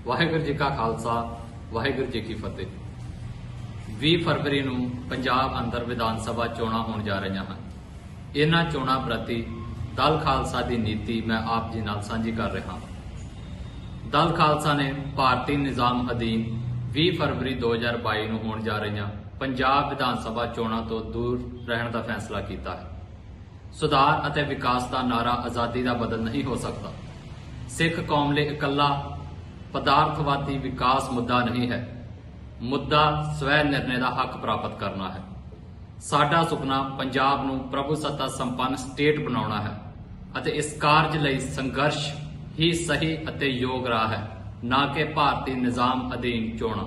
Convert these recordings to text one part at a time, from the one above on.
ਵਾਹਿਗੁਰੂ जी का खालसा ਵਾਹਿਗੁਰੂ जी की फतेह। 20 फरवरी ਨੂੰ ਪੰਜਾਬ ਅੰਦਰ ਵਿਧਾਨ ਸਭਾ ਚੋਣਾਂ ਹੋਣ ਜਾ ਰਹੀਆਂ ਹਨ। ਇਹਨਾਂ ਚੋਣਾਂ ਪ੍ਰਤੀ ਦਲ ਖਾਲਸਾ ਦੀ ਨੀਤੀ ਮੈਂ ਆਪ ਜੀ ਨਾਲ ਸਾਂਝੀ ਕਰ ਰਿਹਾ ਹਾਂ। ਦਲ ਖਾਲਸਾ ਨੇ ਭਾਰਤੀ ਨਿਜ਼ਾਮ ਅਧੀਨ 20 ਫਰਵਰੀ 2022 ਨੂੰ ਹੋਣ ਜਾ ਰਹੀਆਂ ਪੰਜਾਬ ਵਿਧਾਨ ਸਭਾ ਚੋਣਾਂ ਤੋਂ ਦੂਰ ਰਹਿਣ ਦਾ ਫੈਸਲਾ ਕੀਤਾ ਹੈ। ਸੁਧਾਰ ਅਤੇ ਵਿਕਾਸ ਦਾ ਨਾਰਾ ਆਜ਼ਾਦੀ ਦਾ ਬਦਲ ਨਹੀਂ ਹੋ ਸਕਦਾ। ਸਿੱਖ ਕੌਮ ਲਈ ਇਕੱਲਾ ਪਦਾਰਥਵਾਦੀ ਵਿਕਾਸ ਮੁੱਦਾ ਨਹੀਂ ਹੈ, ਮੁੱਦਾ ਸਵੈ ਨਿਰਣੇ ਦਾ ਹੱਕ ਪ੍ਰਾਪਤ ਕਰਨਾ ਹੈ। ਸਾਡਾ ਸੁਪਨਾ ਪੰਜਾਬ ਨੂੰ ਪ੍ਰਭੂ ਸੱਤਾ ਸੰਪੰਨ ਸਟੇਟ ਬਣਾਉਣਾ ਹੈ ਅਤੇ ਇਸ ਕਾਰਜ ਲਈ ਸੰਘਰਸ਼ ਹੀ ਸਹੀ ਅਤੇ ਯੋਗ ਰਾਹ ਹੈ, ਨਾ ਕਿ ਭਾਰਤੀ ਨਿਜ਼ਾਮ ਅਧੀਨ ਚੋਣਾਂ।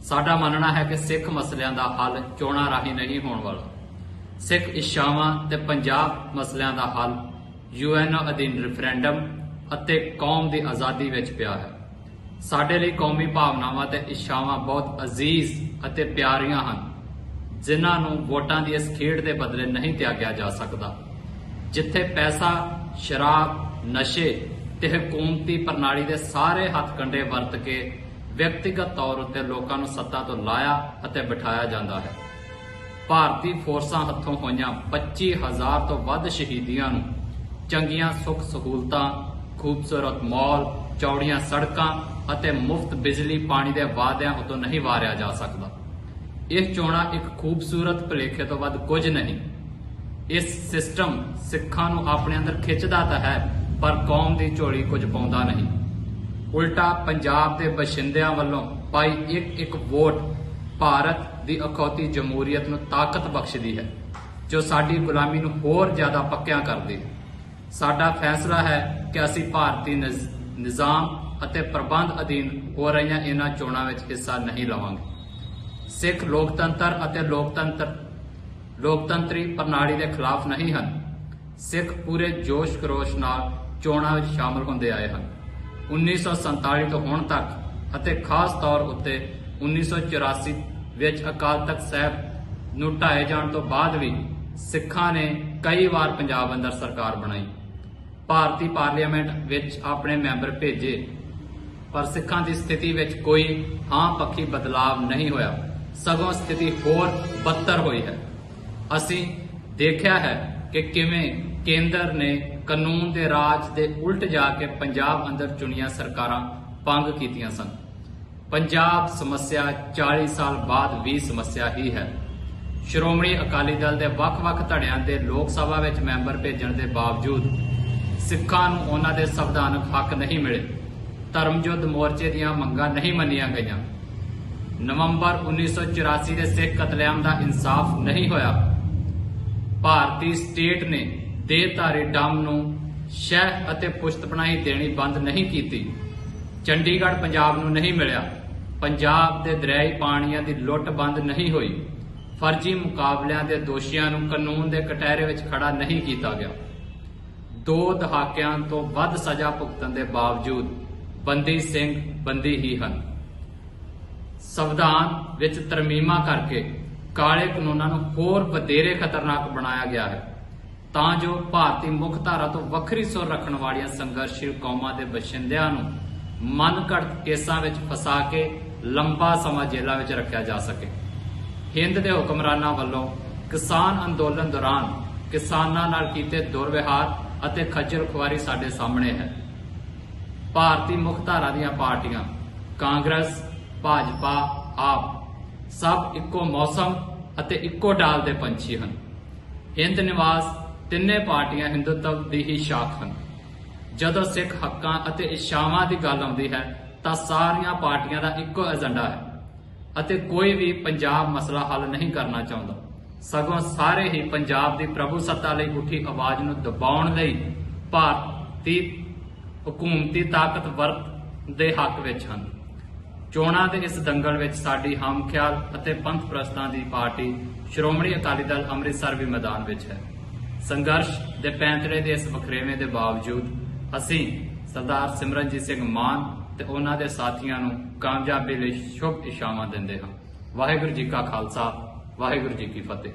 ਸਾਡਾ ਮੰਨਣਾ ਹੈ ਕਿ ਸਿੱਖ ਮਸਲਿਆਂ ਦਾ ਹੱਲ ਚੋਣਾਂ ਰਾਹੀਂ ਨਹੀਂ ਹੋਣ ਵਾਲਾ। ਸਿੱਖ ਇੱਛਾਵਾਂ ਤੇ ਪੰਜਾਬ ਮਸਲਿਆਂ ਦਾ ਹੱਲ UN ਅਧੀਨ ਰੈਫਰੈਂਡਮ ਅਤੇ ਕੌਮ ਦੀ ਆਜ਼ਾਦੀ ਵਿੱਚ ਪਿਆ ਹੈ। ਸਾਡੇ ਲਈ ਕੌਮੀ ਭਾਵਨਾਵਾਂ ਤੇ ਇੱਛਾਵਾਂ ਬਹੁਤ ਅਜ਼ੀਜ਼ ਅਤੇ ਪਿਆਰੀਆਂ ਹਨ, ਜਿਨ੍ਹਾਂ ਨੂੰ ਵੋਟਾਂ ਦੀ ਇਸ ਖੇਡ ਦੇ ਬਦਲੇ ਨਹੀਂ ਤਿਆਗਿਆ ਜਾ ਸਕਦਾ। ਜਿੱਥੇ ਪੈਸਾ, ਸ਼ਰਾਬ, ਨਸ਼ੇ ਤੇ ਹਕੂਮਤੀ ਪ੍ਰਣਾਲੀ ਦੇ ਸਾਰੇ ਹੱਥਕੰਡੇ ਵਰਤ ਕੇ ਵਿਅਕਤੀਗਤ ਤੌਰ ਉੱਤੇ ਲੋਕਾਂ ਨੂੰ ਸੱਤਾ ਤੋਂ ਲਾਇਆ ਅਤੇ ਬਿਠਾਇਆ ਜਾਂਦਾ ਹੈ। ਭਾਰਤੀ ਫੋਰਸਾਂ ਹੱਥੋਂ ਹੋਈਆਂ 25,000 ਤੋਂ ਵੱਧ ਸ਼ਹੀਦੀਆਂ ਨੂੰ ਚੰਗੀਆਂ ਸੁੱਖ ਸਹੂਲਤਾਂ, ਖੂਬਸੂਰਤ ਮਾਲ, ਚੌੜੀਆਂ ਸੜਕਾਂ ਅਤੇ ਮੁਫਤ ਬਿਜਲੀ ਪਾਣੀ ਦੇ ਵਾਅਦਿਆਂ ਉਤੋਂ ਨਹੀਂ ਵਾਰਿਆ ਜਾ ਸਕਦਾ। ਇਹ ਚੋਣਾਂ ਇੱਕ ਖੂਬਸੂਰਤ ਭੁਲੇਖੇ ਤੋਂ ਵੱਧ ਕੁਝ ਨਹੀਂ। ਇਸ ਸਿਸਟਮ ਸਿੱਖਾਂ ਨੂੰ ਆਪਣੇ ਅੰਦਰ ਖਿੱਚਦਾ ਤਾਂ ਹੈ, ਪਰ ਕੌਮ ਦੀ ਝੋਲੀ ਕੁਝ ਪਾਉਂਦਾ ਨਹੀਂ। ਉਲਟਾ ਪੰਜਾਬ ਦੇ ਬਸ਼ਿੰਦਿਆਂ ਵੱਲੋਂ ਪਾਈ ਇੱਕ ਵੋਟ ਭਾਰਤ ਦੀ ਅਖੌਤੀ ਜਮਹੂਰੀਅਤ ਨੂੰ ਤਾਕਤ ਬਖਸ਼ਦੀ ਹੈ, ਜੋ ਸਾਡੀ ਗੁਲਾਮੀ ਨੂੰ ਹੋਰ ਜ਼ਿਆਦਾ ਪੱਕਿਆਂ ਕਰਦੀ ਹੈ। ਸਾਡਾ ਫੈਸਲਾ ਹੈ ਕਿ ਅਸੀਂ ਭਾਰਤੀ ਨਿਜ਼ਾਮ ਅਤੇ ਪ੍ਰਬੰਧ ਅਧੀਨ ਹੋ ਰਹੀਆਂ ਇਹਨਾਂ ਚੋਣਾਂ ਵਿੱਚ ਹਿੱਸਾ ਨਹੀਂ ਲਵਾਂਗੇ। ਸਿੱਖ ਲੋਕਤੰਤਰ ਅਤੇ ਲੋਕਤੰਤਰੀ ਪ੍ਰਣਾਲੀ ਦੇ ਖਿਲਾਫ ਨਹੀਂ ਹਨ। ਸਿੱਖ ਪੂਰੇ ਜੋਸ਼ ਖਰੋਸ਼ ਨਾਲ ਚੋਣਾਂ ਵਿੱਚ ਸ਼ਾਮਲ ਹੁੰਦੇ ਆਏ ਹਨ। 1947 ਤੋਂ ਹੁਣ ਤੱਕ ਅਤੇ ਖਾਸ ਤੌਰ ਉੱਤੇ 1984 ਵਿੱਚ ਅਕਾਲ ਤਖਤ ਸਾਹਿਬ ਨੂੰ ਢਾਏ ਜਾਣ ਤੋਂ ਬਾਅਦ ਵੀ ਸਿੱਖਾਂ ਨੇ ਕਈ ਵਾਰ ਪੰਜਾਬ ਅੰਦਰ ਸਰਕਾਰ ਬਣਾਈ, ਭਾਰਤੀ ਪਾਰਲੀਮੈਂਟ ਵਿੱਚ ਆਪਣੇ ਮੈਂਬਰ ਭੇਜੇ, ਪਰ ਸਿੱਖਾਂ ਦੀ ਸਥਿਤੀ ਵਿੱਚ ਕੋਈ ਹਾਂ ਪੱਖੀ ਬਦਲਾਵ ਨਹੀਂ ਹੋਇਆ, ਸਗੋਂ ਸਥਿਤੀ ਹੋਰ ਬੱਤਰ ਹੋਈ ਹੈ। ਅਸੀਂ ਦੇਖਿਆ ਹੈ ਕਿ ਕਿਵੇਂ ਕੇਂਦਰ ਨੇ ਕਾਨੂੰਨ ਦੇ ਰਾਜ ਦੇ ਉਲਟ ਜਾ ਕੇ ਪੰਜਾਬ ਅੰਦਰ ਚੁਣੀਆਂ ਸਰਕਾਰਾਂ ਭੰਗ ਕੀਤੀਆਂ ਸਨ। ਪੰਜਾਬ ਸਮੱਸਿਆ 40 ਸਾਲ ਬਾਅਦ ਵੀ ਸਮੱਸਿਆ ਹੀ ਹੈ। ਸ਼੍ਰੋਮਣੀ ਅਕਾਲੀ ਦਲ ਦੇ ਵੱਖ-ਵੱਖ ਧੜਿਆਂ ਦੇ ਲੋਕ ਸਭਾ ਵਿੱਚ ਮੈਂਬਰ ਭੇਜਣ ਦੇ ਬਾਵਜੂਦ ਸਿੱਖਾਂ ਨੂੰ ਉਹਨਾਂ ਦੇ ਸੰਵਿਧਾਨਕ ਹੱਕ ਨਹੀਂ ਮਿਲੇ। ਧਰਮ ਯੁੱਧ ਮੋਰਚੇ ਦੀਆਂ ਮੰਗਾਂ ਨਹੀਂ ਮੰਨੀਆਂ ਗਈਆਂ। ਨਵੰਬਰ 1984 ਦੇ ਸਿੱਖ ਕਤਲੇਆਮ ਦਾ ਇਨਸਾਫ ਨਹੀਂ ਹੋਇਆ। ਭਾਰਤੀ ਸਟੇਟ ਨੇ ਦੇਹਧਾਰੀ ਡੰਮ ਨੂੰ ਸ਼ਹਿ ਅਤੇ ਪੁਸ਼ਤਪਨਾਹੀ ਦੇਣੀ ਬੰਦ ਨਹੀਂ ਕੀਤੀ। ਚੰਡੀਗੜ੍ਹ ਪੰਜਾਬ ਨੂੰ ਨਹੀਂ ਮਿਲਿਆ। ਪੰਜਾਬ ਦੇ ਦਰਿਆਈ ਪਾਣੀਆਂ ਦੀ ਲੁੱਟ ਬੰਦ ਨਹੀਂ ਹੋਈ। ਫਰਜ਼ੀ ਮੁਕਾਬਲਿਆਂ ਦੇ ਦੋਸ਼ੀਆਂ ਨੂੰ ਕਾਨੂੰਨ ਦੇ ਕਟਹਿਰੇ ਵਿੱਚ ਖੜਾ ਨਹੀਂ ਕੀਤਾ ਗਿਆ। 2 ਦਹਾਕਿਆਂ ਤੋਂ ਵੱਧ ਸਜ਼ਾ ਭੁਗਤਣ ਦੇ ਬਾਵਜੂਦ ਬੰਦੀ ਸਿੰਘ ਬੰਦੀ ਹੀ ਹਨ। ਸੰਵਿਧਾਨ ਵਿੱਚ ਤਰਮੀਮਾਂ ਕਰਕੇ ਕਾਲੇ ਕਾਨੂੰਨਾਂ ਨੂੰ ਹੋਰ ਵਧੇਰੇ ਖਤਰਨਾਕ ਬਣਾਇਆ ਗਿਆ ਹੈ, ਤਾਂ ਜੋ ਭਾਰਤੀ ਮੁੱਖ ਧਾਰਾ ਤੋਂ ਵੱਖਰੀ ਸੁਰ ਰੱਖਣ ਵਾਲੀਆਂ ਸੰਘਰਸ਼ੀਲ ਕੌਮਾਂ ਦੇ ਬਸ਼ਿੰਦਿਆਂ ਨੂੰ ਮਨਘੜਤ ਕੇਸਾਂ ਵਿੱਚ ਫਸਾ ਕੇ ਲੰਬਾ ਸਮਾਂ ਜੇਲ੍ਹਾਂ ਵਿੱਚ ਰੱਖਿਆ ਜਾ ਸਕੇ। ਹਿੰਦ ਦੇ ਹੁਕਮਰਾਨਾਂ ਵੱਲੋਂ ਕਿਸਾਨ ਅੰਦੋਲਨ ਦੌਰਾਨ ਕਿਸਾਨਾਂ ਨਾਲ ਕੀਤੇ ਦੁਰਵਿਹਾਰ ਅਤੇ ਖੱਜਲ ਖੁਆਰੀ ਸਾਡੇ ਸਾਹਮਣੇ ਹੈ। ਭਾਰਤੀ ਮੁੱਖ ਧਾਰਾ ਦੀਆਂ ਪਾਰਟੀਆਂ ਕਾਂਗਰਸ, ਭਾਜਪਾ, ਆਪ ਸਭ ਇੱਕੋ ਮੌਸਮ ਅਤੇ ਇੱਕੋ ਡਾਲ ਦੇ ਪੰਛੀ ਹਨ। ਹਿੰਦ ਨਿਵਾਸ ਤਿੰਨੇ ਪਾਰਟੀਆਂ ਹਿੰਦੂਤਵ ਦੀ ਹੀ ਸ਼ਾਖ ਹਨ। ਜਦੋਂ ਸਿੱਖ ਹੱਕਾਂ ਅਤੇ ਇੱਛਾਵਾਂ ਦੀ ਗੱਲ ਆਉਂਦੀ ਹੈ ਤਾਂ ਸਾਰੀਆਂ ਪਾਰਟੀਆਂ ਦਾ ਇੱਕੋ ਏਜੰਡਾ ਹੈ ਅਤੇ ਕੋਈ ਵੀ ਪੰਜਾਬ ਮਸਲਾ ਹੱਲ ਨਹੀਂ ਕਰਨਾ ਚਾਹੁੰਦਾ, ਸਗੋਂ ਸਾਰੇ ਹੀ ਪੰਜਾਬ ਦੀ ਪ੍ਰਭੂ ਸੱਤਾ ਲਈ ਉੱਠੀ ਆਵਾਜ਼ ਨੂੰ ਦਬਾਉਣ ਲਈ ਭਾਰਤੀ ਹਕੂਮਤੀ ਤਾਕਤ ਵਰਤ ਦੇ ਹੱਕ ਵਿੱਚ ਹਨ। ਚੋਣਾਂ ਦੇ ਇਸ ਦੰਗਲ ਵਿੱਚ ਸਾਡੀ ਹਮਖਿਆਲ ਅਤੇ ਪੰਥ ਪ੍ਰਸਤਾਂ ਦੀ ਪਾਰਟੀ ਸ਼੍ਰੋਮਣੀ ਅਕਾਲੀ ਦਲ ਅੰਮ੍ਰਿਤਸਰ ਵੀ ਮੈਦਾਨ ਵਿੱਚ ਹੈ। ਸੰਘਰਸ਼ ਦੇ ਪੈਂਤੜੇ ਦੇ ਇਸ ਵਖਰੇਵੇਂ ਦੇ ਬਾਵਜੂਦ ਅਸੀਂ ਸਰਦਾਰ ਸਿਮਰਨਜੀਤ ਸਿੰਘ ਮਾਨ ਤੇ ਉਹਨਾਂ ਦੇ ਸਾਥੀਆਂ ਨੂੰ ਕਾਮਯਾਬੀ ਲਈ ਸ਼ੁਭ ਇੱਛਾਵਾਂ ਦਿੰਦੇ ਹਾਂ। ਵਾਹਿਗੁਰੂ ਜੀ ਕਾ ਖਾਲਸਾ, ਵਾਹਿਗੁਰੂ ਜੀ ਕੀ ਫਤਿਹ।